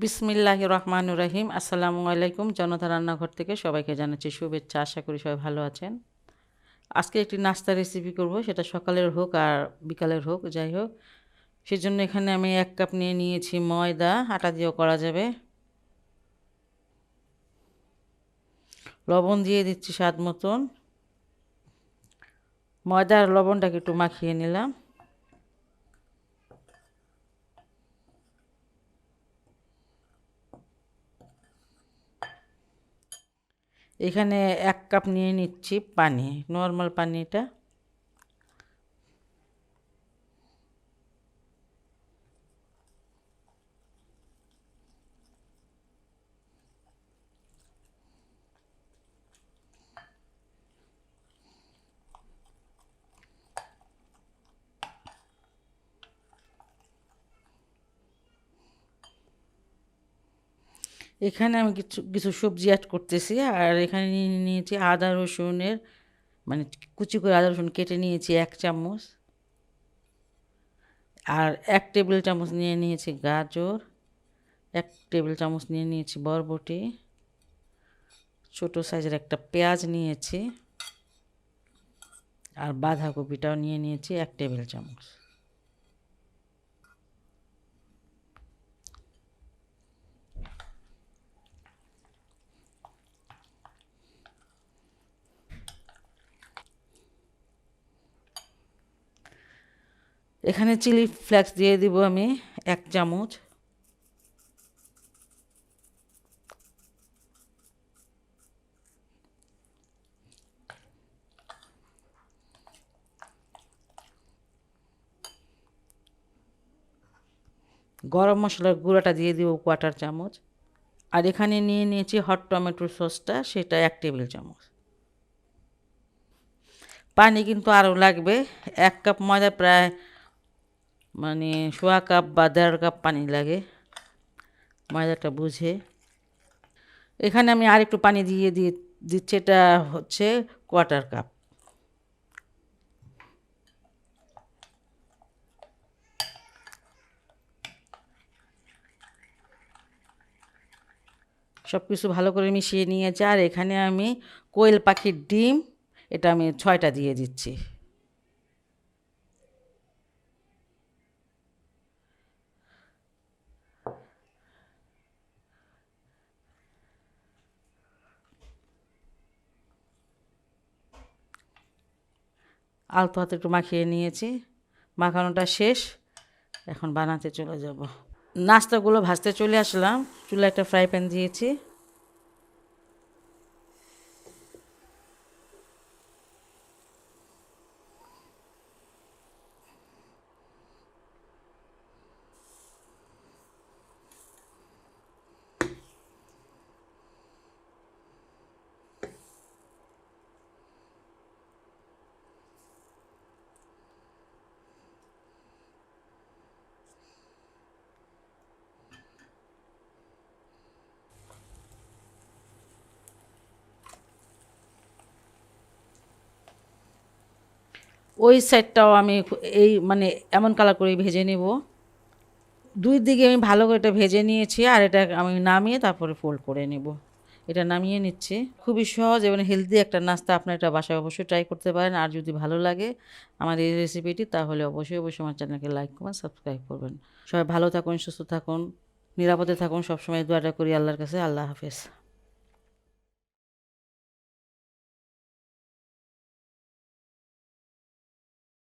বিসমিল্লাহির রহমানির রহিম। আসসালামু আলাইকুম। জনতা রান্নাঘর থেকে সবাইকে জানাচ্ছি শুভেচ্ছা। আশা করি সবাই ভালো আছেন। আজকে একটি নাস্তা রেসিপি করব, সেটা সকালের হোক আর বিকালের হোক, যাই হোক। সেজন্য এখানে আমি 1 কাপ নিয়ে নিয়েছি ময়দা, আটা দিয়েও করা যাবে। লবণ দিয়ে দিচ্ছি স্বাদ মতন। ময়দা আর লবণটাকে একটু মাখিয়ে নিলাম। এখানে 1 কাপ নিয়ে নিচ্ছি পানি, নর্মাল পানিটা। এখানে আমি কিছু কিছু সবজি অ্যাড করতেছি। আর এখানে নিয়েছি আদা রসুনের, মানে কুচি করে আদা রসুন কেটে নিয়েছি 1 চামচ। আর 1 টেবিল চামচ নিয়ে নিয়েছি গাজর, 1 টেবিল চামচ নিয়ে নিয়েছি বরবটি, ছোট সাইজের একটা পেঁয়াজ নিয়েছি, আর বাঁধাকপিটাও নিয়ে নিয়েছি 1 টেবিল চামচ। এখানে চিলি ফ্লেক্স দিয়ে দিব আমি 1 চামচ। গরম মশলার গুঁড়াটা দিয়ে দিব 1/4 চামচ। আর এখানে নিয়ে নিয়েছি হট টমেটোর সসটা, সেটা 1 টেবিল চামচ। পানি কিন্তু আরও লাগবে। 1 কাপ ময়দা প্রায় মানে 1/4 কাপ বা 1.5 কাপ পানি লাগে, ময়দাটা বুঝে। এখানে আমি আর একটু পানি দিয়ে দিচ্ছি, এটা হচ্ছে 1/4 কাপ। সব কিছু ভালো করে মিশিয়ে নিয়েছি। আর এখানে আমি কোয়েল পাখির ডিম, এটা আমি 6টা দিয়ে দিচ্ছি। আলতো হাতে একটু মাখিয়ে নিয়েছি। মাখানোটা শেষ, এখন বানাতে চলে যাব। নাস্তাগুলো ভাজতে চলে আসলাম। চুলায় একটা ফ্রাই প্যান দিয়েছি। ওই সাইডটাও আমি এই মানে এমন কালার করে ভেজে নেব। 2 দিকে আমি ভালো করে এটা ভেজে নিয়েছি। আর এটা আমি নামিয়ে তারপরে ফোল্ড করে নেব। এটা নামিয়ে নিচ্ছি। খুবই সহজ এবং হেলদি একটা নাস্তা। আপনারা এটা বাসায় অবশ্যই ট্রাই করতে পারেন। আর যদি ভালো লাগে আমার এই রেসিপিটি, তাহলে অবশ্যই আমার চ্যানেলকে লাইক করবেন, সাবস্ক্রাইব করবেন। সবাই ভালো থাকুন, সুস্থ থাকুন, নিরাপদে থাকুন। সবসময় দোয়াটা করি আল্লাহর কাছে। আল্লাহ হাফেজ।